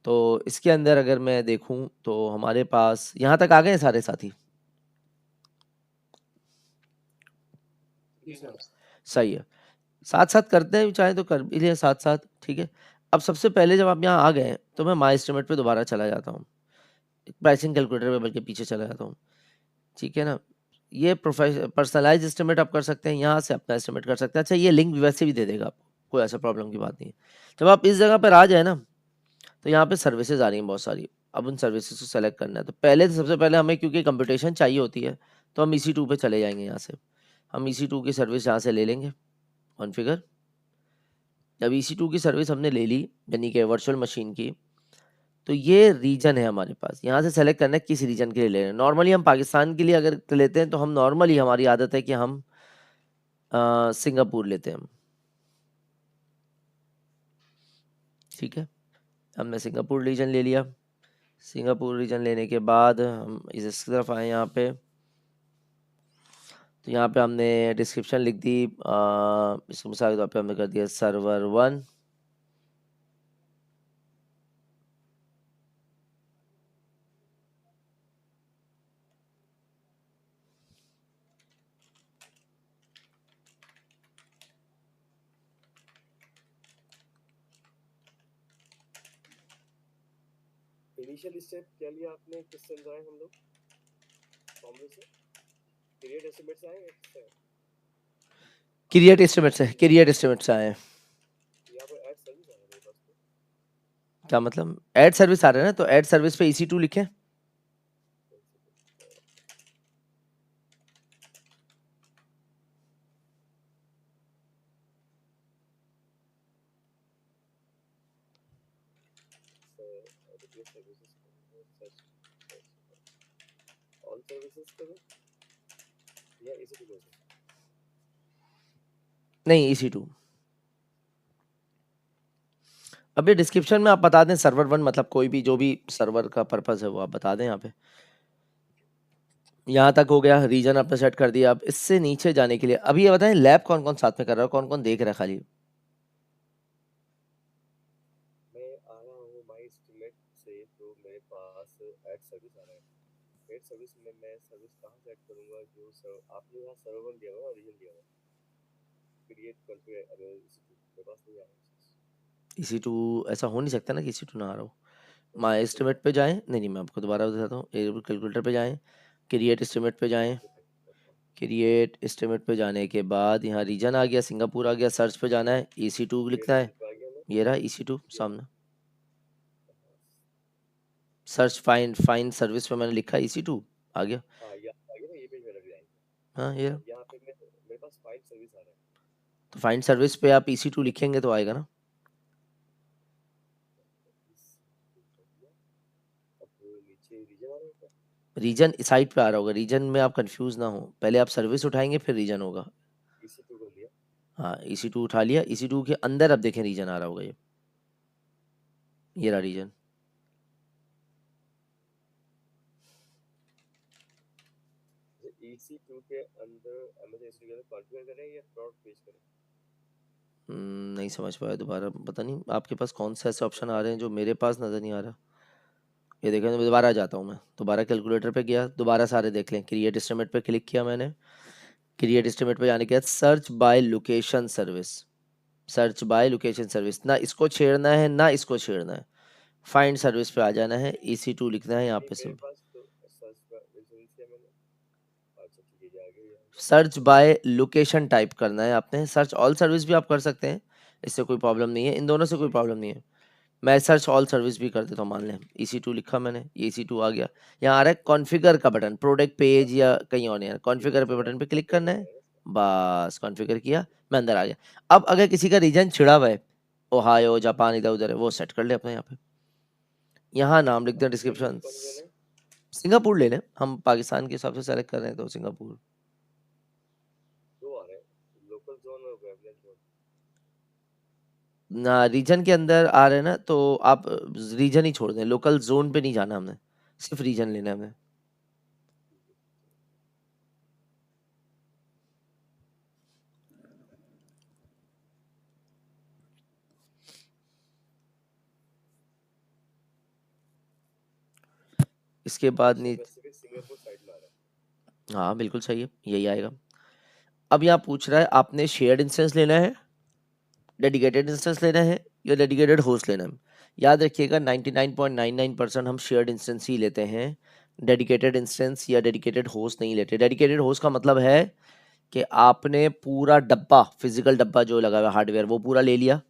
तो इसके अंदर अगर मैं देखूं तो हमारे पास यहाँ तक आ गए हैं सारे साथी। सही है, साथ साथ करते हैं, चाहे तो कर भी लिया साथ साथ, ठीक है। अब सबसे पहले जब आप यहाँ आ गए हैं तो मैं माई एस्टिमेट पे दोबारा चला जाता हूँ, प्राइसिंग कैलकुलेटर पे बल्कि पीछे चला जाता हूँ, ठीक है ना। ये पर्सनलाइज एस्टिमेट आप कर सकते हैं, यहाँ से अपना एस्टिमेट कर सकते हैं। अच्छा, ये लिंक वैसे भी दे देगा आपको, कोई ऐसा प्रॉब्लम की बात नहीं है। जब आप इस जगह पर आ जाए ना, तो यहाँ पे सर्विसेज आ रही हैं बहुत सारी। अब उन सर्विसेज को सेलेक्ट करना है, तो पहले सबसे पहले हमें क्योंकि कंप्यूटेशन चाहिए होती है, तो हम EC2 पे चले जाएंगे। यहाँ से हम EC2 की सर्विस यहाँ से ले लेंगे, कॉन्फ़िगर। जब EC2 की सर्विस हमने ले ली, यानी कि वर्चुअल मशीन की, तो ये रीजन है हमारे पास। यहाँ से सेलेक्ट करना है किस रीजन के लिए ले रहे हैं। नॉर्मली हम पाकिस्तान के लिए अगर लेते हैं तो हम नॉर्मली, हमारी आदत है कि हम सिंगापुर लेते हैं हम, ठीक है। हमने सिंगापुर रीजन ले लिया। सिंगापुर रीजन लेने के बाद हम इस तरफ आए यहाँ पे, तो यहाँ पे हमने डिस्क्रिप्शन लिख दी। इसको मिसाल के तौर पे हमने कर दिया सर्वर 1। इनिशियल स्टेप क्या लिया आपने, किससे जाए हम लोग, फॉर्मूले से क्रिएट एस्टिमेट से आए या किससे आए? क्रिएट एस्टिमेट से, क्रिएट एस्टिमेट से आए हैं। यहाँ पे ऐड सर्विस आ रहा है मेरे पास तो। क्या मतलब ऐड सर्विस आ रहा है ना, तो ऐड सर्विस पे EC2 लिखें। Replace services search all services करो या इसी को करो? नहीं, EC2। अब ये डिस्क्रिप्शन में आप बता दें सर्वर 1, मतलब कोई भी जो भी सर्वर का पर्पस है वो आप बता दें यहाँ पे। यहाँ तक हो गया, रीजन आपने सेट कर दिया। अब इससे नीचे जाने के लिए अभी ये बताएं लैब कौन कौन साथ में कर रहा है, कौन कौन देख रहा है खाली। मैं आ रहा हूँ माई एस्टिमेट से, तो मेरे पास ऐड सर्विस आ रहा है। ऐड सर्विस में मैं सर्विस कहाँ से ऐड करूँगा, जो आपने यहाँ सर्वर 1 दिया हुआ है, ओरिजिन दिया हुआ है, क्रिएट कॉन्फ़िगर अगर इसी मेरे पास नहीं आ रहा है। EC2 ऐसा हो नहीं सकता ना कि EC2 ना आ रहा हो। माई एस्टिमेट पे जाएं, नहीं नहीं मैं आपको दोबारा बताता हूँ, कैलकुलेटर पे जाएं, क्रिएट एस्टिमेट पे जाएं। क्रिएट एस्टिमेट पे जाने के बाद यहाँ रीजन आ गया, सिंगापुर आ गया। सर्च पे जाना है, EC2 लिखना है। ये रहा EC2 सामने। सर्च फाइंड सर्विस पे मैंने लिखा EC2, आ गया। हाँ ये आ गया ना, ये पेज मेरा भी आ गया। हाँ ये रहा। अब यहाँ पे मेरे पास फाइल सर्विस आ रहा है। तो फाइंड सर्विस पे आप EC2 लिखेंगे तो आएगा ना। अब नीचे रीजन आ रहा है क्या? रीजन साइट पे आ रहा होगा, रीजन में आप कंफ्यूज ना हो, पहले आप सर्विस उठाएंगे फिर रीजन होगा। EC2 को लिया। हाँ EC2 उठा लिया, EC2 के अंदर अब देखें रीजन आ रहा होगा, ये रहा रीजन। EC2 के अंदर अमेज़न EC2 के अंदर कॉन्फ़िगर करें या प्लॉट पेज करें? नहीं समझ पाया, दोबारा पता नहीं आपके पास कौन से ऐसे ऑप्शन आ रहे हैं जो मेरे पास नज़र नहीं आ रहा। ये देखें, तो दोबारा जाता हूँ मैं, दोबारा कैलकुलेटर पे गया, दोबारा सारे देख लें। क्रिएट एस्टिमेट पे क्लिक किया मैंने। क्रिएट एस्टिमेट पे जाने के बाद search by location service, search by location service, ना इसको छेड़ना है ना इसको छेड़ना है। फाइंड सर्विस पे आ जाना है, EC2 लिखना है यहाँ नहीं पे मेरे सिर्फ। पास तो सर्च का रेजोल्यूशन किया मैंने। अच्छा ठीक है, ये आ गया, ये आ गया। सर्च बाय लोकेशन टाइप करना है आपने। सर्च ऑल सर्विस भी आप कर सकते हैं, इससे कोई प्रॉब्लम नहीं है, इन दोनों से कोई प्रॉब्लम नहीं है। मैं सर्च ऑल सर्विस भी कर देता हूँ, मान लें EC2 लिखा मैंने, ये EC2 आ गया। यहाँ आ रहा है कॉन्फ़िगर का बटन, प्रोडक्ट पेज या कहीं और नहीं है, ये कॉन्फ़िगर पे मेरा बटन पे क्लिक करना है। है ना? बस कॉन्फ़िगर किया, मैं अंदर आ गया। अब अगर किसी का रीजन छिड़ा हुआ है, ओहायो जापान इधर उधर है, वो सेट कर ले अपने यहाँ पे। यहाँ नाम लिख दें डिस्क्रिप्शन, कंट्री कौन सी लेना है? सिंगापुर ले लें, हम पाकिस्तान के हिसाब से सेलेक्ट कर रहे हैं तो सिंगापुर। दो आ रहे हैं, लोकल जोन और वेबलेट जोन। ना रीजन के अंदर आ रहे हैं ना, तो आप रीजन ही छोड़ दें, लोकल जोन पे नहीं जाना हमने, सिर्फ रीजन लेना है हमें। इसके बाद एशिया नहीं, पैसिफिक सिंगापुर साइड में आ रहा है। हाँ बिल्कुल सही है, यही आएगा। अब यहाँ पूछ रहा है आपने शेयर्ड इंस्टेंस लेना है, डेडिकेटेड इंस्टेंस लेना है, या डेडिकेटेड होस्ट लेना है। याद रखिएगा 99.99% हम शेयर्ड इंस्टेंस ही लेते हैं, डेडिकेटेड इंस्टेंस या डेडिकेटेड होस्ट नहीं लेते। डेडिकेटेड होस्ट का मतलब है कि आपने पूरा डब्बा, फिजिकल डब्बा जो लगा हुआ है हार्डवेयर, वो पूरा ले लिया।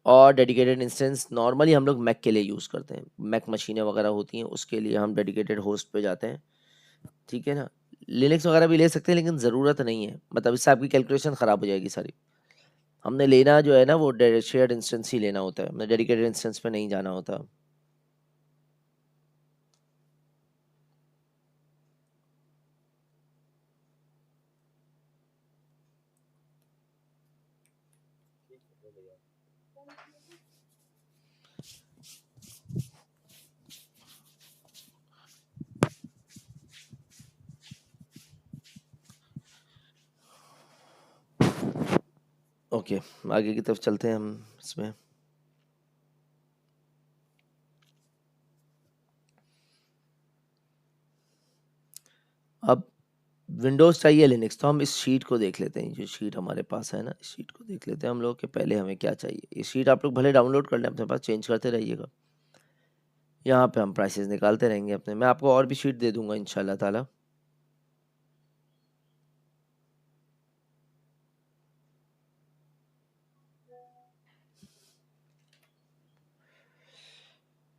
और डेडिकेटेड इंस्टेंस नॉर्मली हम लोग मैक के लिए यूज़ करते हैं, मैक मशीनें वगैरह होती हैं उसके लिए हम डेडिकेटेड होस्ट पे जाते हैं, ठीक है ना। लिनक्स वगैरह भी ले सकते हैं लेकिन ज़रूरत नहीं है, मतलब इससे आपकी कैलकुलेशन ख़राब हो जाएगी सारी। हमने लेना जो है ना वो शेयर्ड इंस्टेंस ही लेना होता है, हमने डेडिकेटेड इंस्टेंस पे नहीं जाना होता। ठीक है भैया। ओके, आगे की तरफ चलते हैं हम इसमें। अब विंडोज़ चाहिए लिनक्स, तो हम इस शीट को देख लेते हैं, जो शीट हमारे पास है ना, इस शीट को देख लेते हैं हम लोग कि पहले हमें क्या चाहिए। ये शीट आप लोग भले डाउनलोड कर लें अपने पास, चेंज करते रहिएगा। यहाँ पे हम प्राइसेस निकालते रहेंगे अपने, मैं आपको और भी शीट दे दूंगा इंशाल्लाह ताला।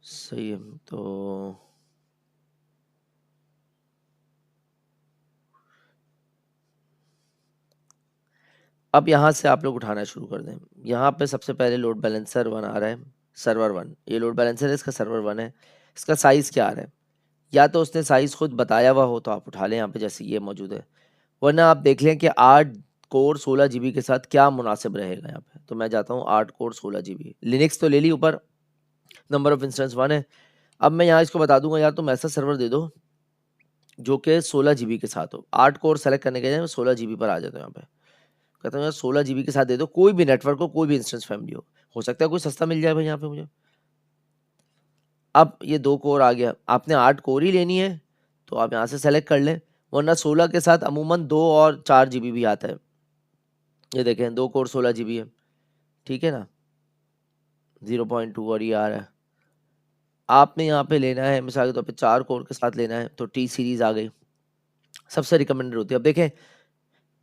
सही है, तो अब यहाँ से आप लोग उठाना शुरू कर दें। यहाँ पे सबसे पहले लोड बैलेंसर वन आ रहा है, सर्वर वन, ये लोड बैलेंसर है, इसका सर्वर वन है। इसका साइज़ क्या आ रहा है, या तो उसने साइज़ खुद बताया हुआ हो तो आप उठा लें यहाँ पे, जैसे ये मौजूद है, वरना आप देख लें कि 8 कोर 16 GB के साथ क्या मुनासिब रहेगा यहाँ पे। तो मैं जाता हूँ 8 कोर 16 GB, लिनक्स तो ले ली ऊपर, नंबर ऑफ इंस्टेंस वन है। अब मैं यहाँ इसको बता दूंगा यार तुम ऐसा सर्वर दे दो जो कि 16 GB के साथ हो। 8 कोर सेलेक्ट करने के लिए मैं 16 GB पर आ जाता हूँ यहाँ पे, कहता हूँ यार 16 GB के साथ दे दो, कोई भी नेटवर्क हो, कोई भी इंस्टेंस फैमिली हो सकता है कोई सस्ता मिल जाए भाई यहाँ पे मुझे। अब ये 2 कोर आ गया, आपने 8 कोर ही लेनी है तो आप यहाँ से सेलेक्ट कर लें, वरना 16 के साथ अमूमन 2 और 4 GB भी आता है। ये देखें 2 कोर 16 GB है, ठीक है ना, 0.2 और ये आ रहा है। आपने यहाँ पे लेना है मिसाल के तौर पे 4 कोर के साथ लेना है तो टी सीरीज आ गई, सबसे रिकमेंडेड होती है। अब देखें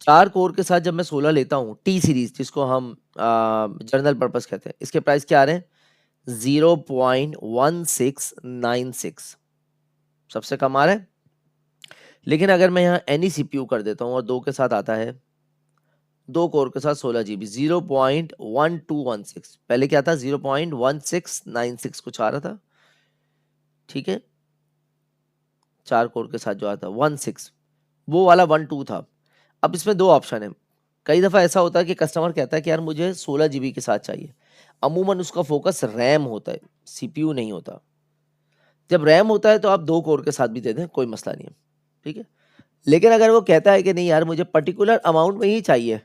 4 कोर के साथ जब मैं 16 लेता हूँ टी सीरीज, जिसको हम जनरल पर्पस कहते हैं, इसके प्राइस क्या आ रहे हैं 0.1696, सबसे कम आ रहा है। लेकिन अगर मैं यहाँ एनी सीपीयू कर देता हूँ और 2 के साथ आता है, 2 कोर के साथ 16 GB, 0.1216, पहले क्या था 0.1696 कुछ आ रहा था, ठीक है। 4 कोर के साथ जो आता 16, वो वाला 12 था। अब इसमें 2 ऑप्शन है, कई दफ़ा ऐसा होता है कि कस्टमर कहता है कि यार मुझे 16 GB के साथ चाहिए, अमूमन उसका फोकस रैम होता है, सीपीयू नहीं होता। जब रैम होता है तो आप 2 कोर के साथ भी दे दें, कोई मसला नहीं है, ठीक है। लेकिन अगर वो कहता है कि नहीं यार मुझे पर्टिकुलर अमाउंट में ही चाहिए,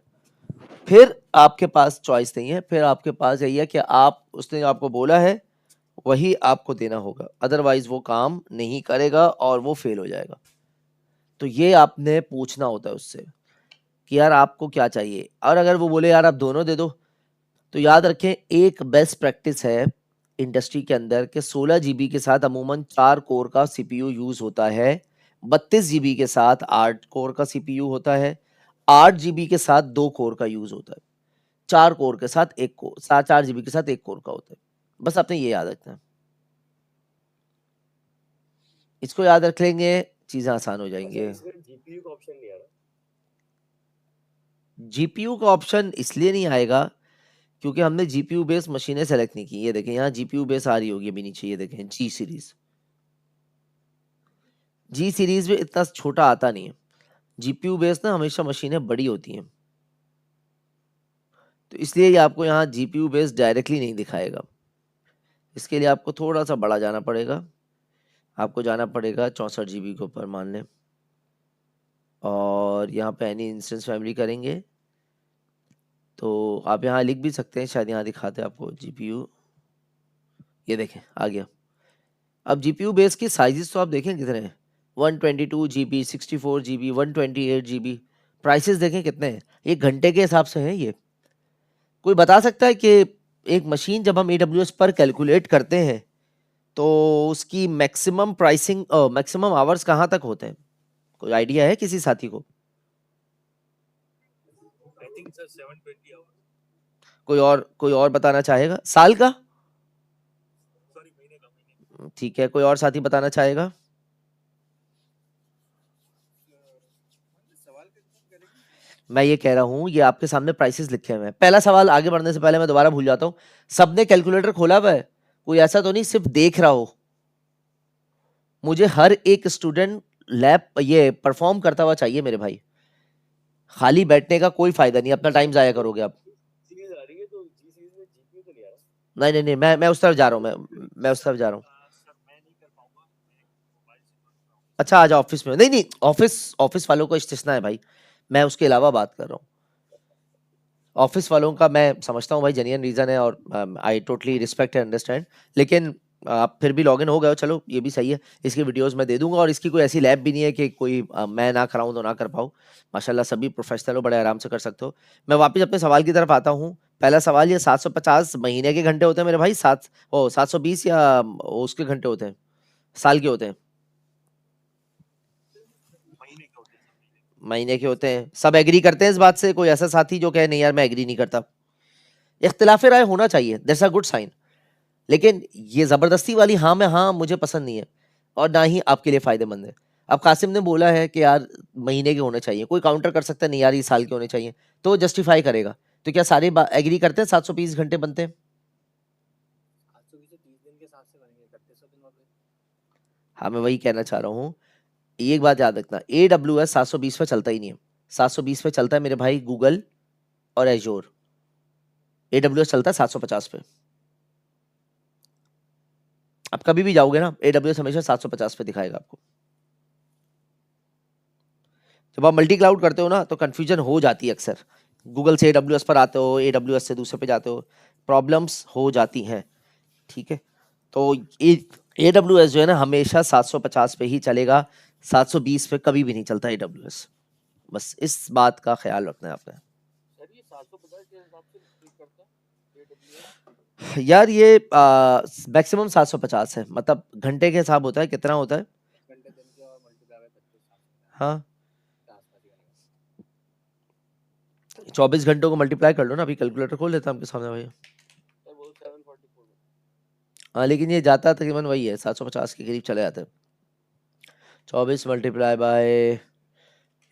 फिर आपके पास चॉइस नहीं है, फिर आपके पास यही है कि आप, उसने जो आपको बोला है वही आपको देना होगा, अदरवाइज वो काम नहीं करेगा और वो फेल हो जाएगा। तो ये आपने पूछना होता है उससे कि यार आपको क्या चाहिए, और अगर वो बोले यार आप दोनों दे दो, तो याद रखें एक बेस्ट प्रैक्टिस है इंडस्ट्री के अंदर कि 16 GB के साथ अमूमन 4 कोर का सीपीयू यूज होता है, 32 GB के साथ 8 कोर का सीपीयू होता है, 8 GB के साथ 2 कोर का यूज होता है, 4 कोर के साथ 1 कोर, 4 GB के साथ 1 कोर का होता है। बस आपने ये याद रखना है, इसको याद रख लेंगे चीजें आसान हो अच्छा जाएंगे। इसमें जीपीयू का ऑप्शन नहीं आ रहा। जीपीयू का ऑप्शन इसलिए नहीं आएगा क्योंकि हमने जीपीयू बेस्ड मशीनें सेलेक्ट नहीं की। ये देखें यहाँ जीपीयू बेस आ रही होगी अभी नीचे, ये देखें जी सीरीज, जी सीरीज में इतना छोटा आता नहीं है, जीपीयू बेस ना हमेशा मशीनें बड़ी होती हैं, तो इसलिए ये आपको यहाँ जीपीयू बेस डायरेक्टली नहीं दिखाएगा। इसके लिए आपको थोड़ा सा बड़ा जाना पड़ेगा, आपको जाना पड़ेगा 64 GB के ऊपर मान लें, और यहाँ पे एनी इंस्टेंस फैमिली करेंगे तो आप यहाँ लिख भी सकते हैं, शायद यहाँ दिखाते हैं आपको जीपीयू, ये देखें आ गया। अब जीपीयू बेस की साइजेस तो आप देखें कितने हैं, 122 GB, 64 GB, 128 GB। प्राइसेस देखें कितने हैं, ये घंटे के हिसाब से है ये। कोई बता सकता है कि एक मशीन जब हम AWS पर कैलकुलेट करते हैं तो उसकी मैक्सिमम प्राइसिंग, मैक्सिमम आवर्स कहाँ तक होते हैं? कोई आइडिया है किसी साथी को? I think sir 720 hours. कोई और बताना चाहेगा? साल का? सॉरी, महीने का, महीने ठीक है, कोई और साथी बताना चाहेगा? का। सवाल का कौन करेगी? मैं ये कह रहा हूँ, ये आपके सामने प्राइसेस लिखे हुए हैं। पहला सवाल आगे बढ़ने से पहले मैं दोबारा भूल जाता हूँ, सबने कैलकुलेटर खोला हुआ है? कोई ऐसा तो नहीं सिर्फ देख रहा हो? मुझे हर एक स्टूडेंट लैब ये परफॉर्म करता हुआ चाहिए मेरे भाई। खाली बैठने का कोई फायदा नहीं, अपना टाइम जाया करोगे आप। सीरीज आ रही है तो जी सीरीज में जीपीयू तो नहीं आ रहा। नहीं नहीं नहीं, मैं उस तरफ जा रहा हूँ, मैं उस तरफ जा रहा हूँ। सर मैं नहीं कर पाऊंगा, मैं मोबाइल से कर रहा हूँ। अच्छा, आ जाओ ऑफिस में। नहीं नहीं, ऑफिस ऑफिस वालों को इस्तिस्ना है भाई, मैं उसके अलावा बात कर रहा हूँ। ऑफिस वालों का मैं समझता हूँ भाई, जेन्युइन रीजन है और I totally respect and understand. लेकिन आप फिर भी लॉगिन हो गए हो, चलो ये भी सही है। इसकी वीडियोस मैं दे दूंगा, और इसकी कोई ऐसी लैब भी नहीं है कि कोई मैं ना कराऊं तो ना कर पाऊँ। माशाल्लाह सभी प्रोफेशनल हो, बड़े आराम से कर सकते हो। मैं वापस अपने सवाल की तरफ आता हूँ। पहला सवाल, ये 750 महीने के घंटे होते हैं मेरे भाई, 720 या उसके घंटे होते हैं, साल के होते हैं? महीने के होते हैं सर, महीने के। महीने के होते हैं। सब एग्री करते हैं इस बात से? कोई ऐसा साथी जो कहे नहीं यार मैं एग्री नहीं करता? इख्तिलाफ राय होना चाहिए, दैट्स अ गुड साइन। लेकिन ये जबरदस्ती वाली हाँ में हाँ मुझे पसंद नहीं है, और ना ही आपके लिए फायदेमंद है। अब कासिम ने बोला है कि यार महीने के होने चाहिए, कोई काउंटर कर सकता है नहीं यार ये साल के होने चाहिए, तो जस्टिफाई करेगा। तो क्या सारे एग्री करते हैं 720 घंटे बनते हैं? 820 से 30 दिन के हिसाब से बनेंगे, 31 दिन हो गए। हाँ, मैं वही कहना चाह रहा हूँ। एक बात याद रखना, AWS 720 पे चलता ही नहीं है। 720 पे चलता है मेरे भाई गूगल और एजोर। AWS चलता है 750 पे। आप कभी भी जाओगे ना, AWS हमेशा 750 पे दिखाएगा आपको। जब आप मल्टी क्लाउड करते हो ना तो कंफ्यूजन हो जाती है अक्सर। गूगल से AWS पर आते हो, AWS से दूसरे पे जाते हो, प्रॉब्लम्स हो जाती हैं। ठीक है, तो AWS जो है ना हमेशा 750 पे ही चलेगा, 720 पे कभी भी नहीं चलता AWS। बस इस बात का ख्याल रखना है आपने। सर ये 750 के हिसाब से क्लिक करता है एडब्ल्यूएस। यार ये मैक्सिमम 750 है, मतलब घंटे के हिसाब होता है कितना होता है। घंटे दिन के और मल्टीप्लाई बाय 25, 750 हाँ, के आसपास ही बनेगा। 24 घंटों को मल्टीप्लाई कर लो ना, अभी कैलकुलेटर खोल लेता हूँ आपके सामने भाई। सर वो 744 है। हाँ, लेकिन ये जाता तकरीबन वही है, 750 के करीब चले जाते हैं। 24 मल्टीप्लाई बाय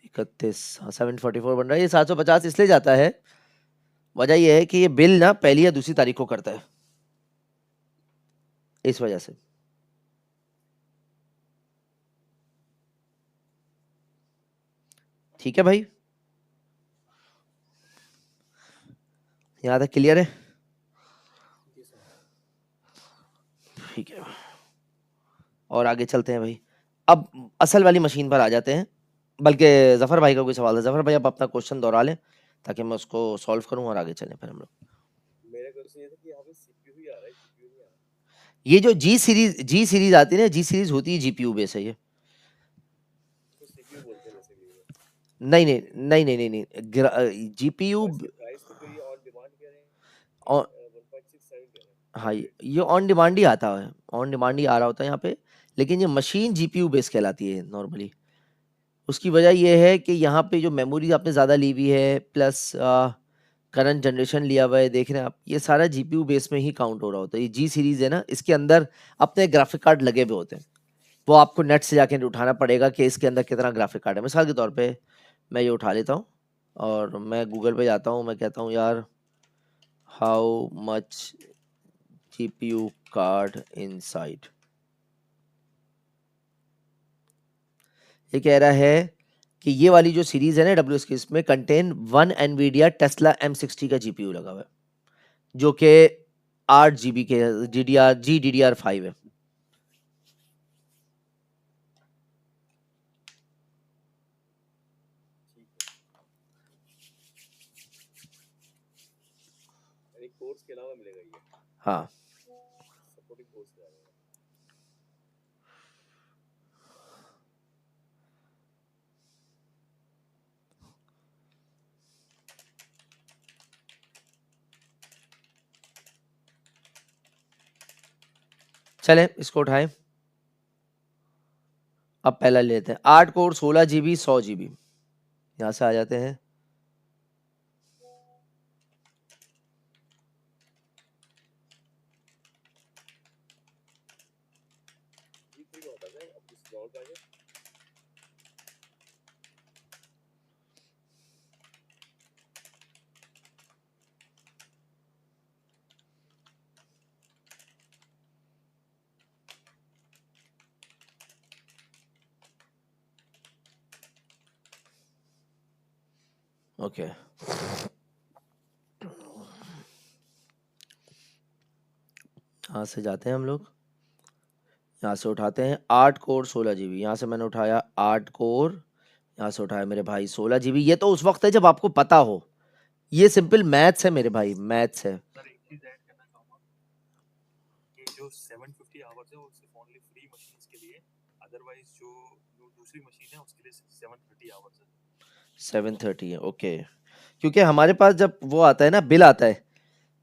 31, हाँ 744 बन रहा है। ये 750 इसलिए जाता है, वजह ये है कि ये बिल ना पहली या दूसरी तारीख को करता है, इस वजह से। ठीक है भाई, यहाँ तक क्लियर है? जी सर। ठीक है, और आगे चलते हैं भाई। अब असल वाली मशीन पर आ जाते हैं। बल्कि जफर भाई का कोई सवाल है? जफर भाई आप अपना क्वेश्चन दोहरा लें ताकि मैं उसको सॉल्व करूं और आगे चलें फिर हम लोग। मेरा क्वेश्चन ये था कि यहाँ पे सीपीयू ही आ रहा है, जीपीयू नहीं आ रहा। ये जो जी सीरीज आती है ना, जी सीरीज होती है GPU बेस है ये। इसको सीपीयू बोलते हैं बेसिकली वो। नहीं नहीं नहीं नहीं नहीं नहीं, GPU। और इसकी प्राइस तो फिर ये ऑन डिमांड कह रहे हैं कि और 1.67 कह रहे हैं हाँ, पर ये डे। ये ऑन डिमांड ही आता है, ऑन डिमांड ही आ रहा होता है यहाँ पे। लेकिन ये मशीन GPU बेस कहलाती है नॉर्मली। उसकी वजह ये है कि यहाँ पे जो मेमोरी आपने ज़्यादा ली हुई है, प्लस करंट जनरेशन लिया हुआ है, देख रहे हैं आप, ये सारा GPU बेस में ही काउंट हो रहा होता है। ये जी सीरीज है ना, इसके अंदर अपने ग्राफिक कार्ड लगे हुए होते हैं। वो आपको नेट से जाके उठाना पड़ेगा कि इसके अंदर कितना ग्राफिक कार्ड है। मिसाल के तौर पे मैं ये उठा लेता हूँ और मैं गूगल पे जाता हूँ, मैं कहता हूँ यार how much GPU card inside. ये कह रहा है कि ये वाली जो सीरीज है ना AWS की, इसमें कंटेन 1 NVIDIA टेस्ला M60 का GPU लगा हुआ है, जो कि 8 GB के DDR5 है। ठीक है, यानी कोर्स के अलावा मिलेगा ये, हाँ, सपोर्टिंग कोर्स के अलावा। चले इसको उठाएं। अब पहला लेते हैं 8 कोर 16 GB 100 GB। यहाँ से आ जाते हैं। G3 को हटा दें, अब किसी और का आ जाए। ओके यहाँ से जाते हैं हम लोग। यहाँ से उठाते हैं 8 कोर 16 GB। यहाँ से मैंने उठाया 8 कोर, यहाँ से उठाया मेरे भाई 16 GB। ये तो उस वक्त है जब आपको पता हो, ये सिंपल मैथ्स है मेरे भाई, मैथ्स है। सर एक चीज ऐड करना चाहूंगा कि जो 750 आवर्स है वो सिर्फ ओनली फ्री मशीन्स के लिए, अदरवाइज जो दूसरी मशीन है उसके लिए 730 आवर्स है। 730 है, ओके। क्योंकि हमारे पास जब वो आता है ना, बिल आता है,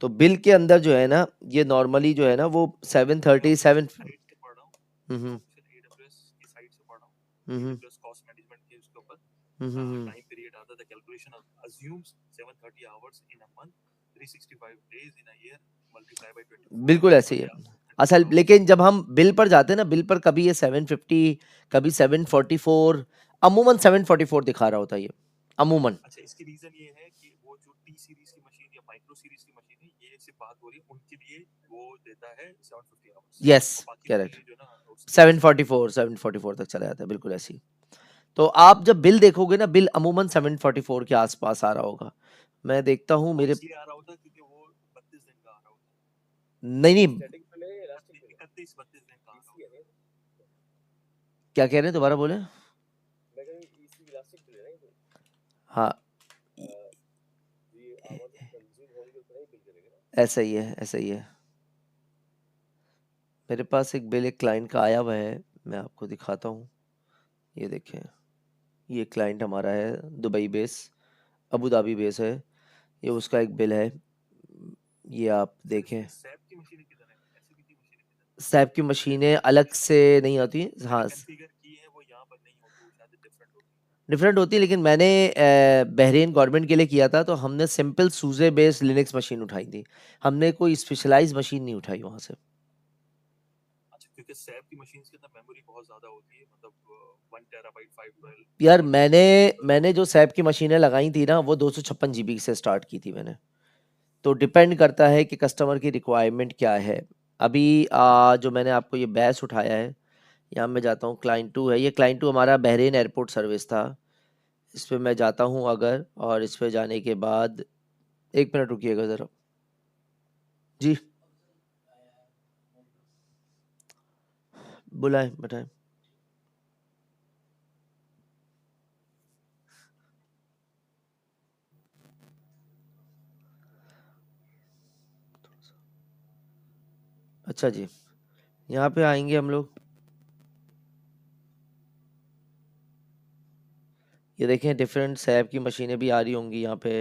तो बिल के अंदर जो है ना, ये नॉर्मली जो है ना वो 730 7। साइड से पढ़ रहा हूँ, हम्म AWS की साइड से पढ़ रहा हूँ, हम्म AWS कॉस्ट मैनेजमेंट के उसके ऊपर हम्म टाइम पीरियड आता है, calculation assumes 730 hours in a month, 365 days in a year, multiply by 24। बिल्कुल ऐसे ही है असल। लेकिन जब हम बिल पर जाते हैं ना, बिल पर कभी ये 750, कभी 744, अमूमन 744 दिखा रहा होता है ये, अमूमन। अच्छा, इसकी रीजन ये है कि वो जो टी सीरीज की मशीन या माइक्रो सीरीज की मशीन है, ये सिर्फ बात हो रही है उनके लिए, वो देता है 750 आवर्स, यस और बाकी करेक्ट, मशीनें जो ना उसके 744 तक चला जाता है, बिल्कुल ऐसी। तो आप जब बिल देखोगे ना, बिल अमूमन 744 के आसपास आ रहा होगा। मैं देखता हूँ वो मेरे, इसलिए आ रहा होता है क्योंकि वो 32 दिन का आ रहा होता नहीं नहीं, है, स्टैटिक बिल है या इलास्टिक बिल है, 31-32 दिन का आ रहा होता है। क्या कह रहे हैं, दोबारा बोले। मैं कह रहा हूँ इसी इलास्टिक बिल है ना ये, हाँ ये आवर्स कंज्यूम होंगे उतना ही बिल करेगा ना। ऐसा ही है, ऐसा ही है। मेरे पास एक बिल एक क्लाइंट का आया हुआ है, मैं आपको दिखाता हूँ। ये देखें, ये क्लाइंट हमारा है Dubai base, Abu Dhabi base है। ये उसका एक बिल है, ये आप सर देखें। इसमें सैप की मशीनें किधर है, एससीबी की मशीनें किधर है? सैप की मशीनें अलग से नहीं आती, हाँ मैंने कॉन्फ़िगर की है, वो यहाँ पर नहीं होती, वो शायद डिफरेंट होती है। डिफरेंट होती है। लेकिन मैंने बहरीन गवर्नमेंट के लिए किया था, तो हमने सिंपल सूजे बेस्ड लिनक्स मशीन उठाई थी, हमने कोई स्पेशलाइज मशीन नहीं उठाई वहाँ से। अच्छा, क्योंकि सैप की मशीन्स के अंदर मेमोरी बहुत ज्यादा होती है, मतलब 1 टेराबाइट 512 यार मेगाबाइट मैंने मेमोरी। मैंने जो सैप की मशीनें लगाई थी ना, वो 256 GB से स्टार्ट की थी मैंने। तो डिपेंड करता है कि कस्टमर की रिक्वायरमेंट क्या है। अभी जो मैंने आपको ये बैस उठाया है, यहाँ मैं जाता हूँ, क्लाइंट 2 है ये। क्लाइंट 2 हमारा बहरीन एयरपोर्ट सर्विस था। इस पे मैं जाता हूँ अगर, और इस पे जाने के बाद, एक मिनट रुकिएगा ज़रा जी, बुलाएं बताएं। अच्छा जी, यहाँ पे आएंगे हम लोग। ये देखें डिफरेंट सैप की मशीनें भी आ रही होंगी यहाँ पे।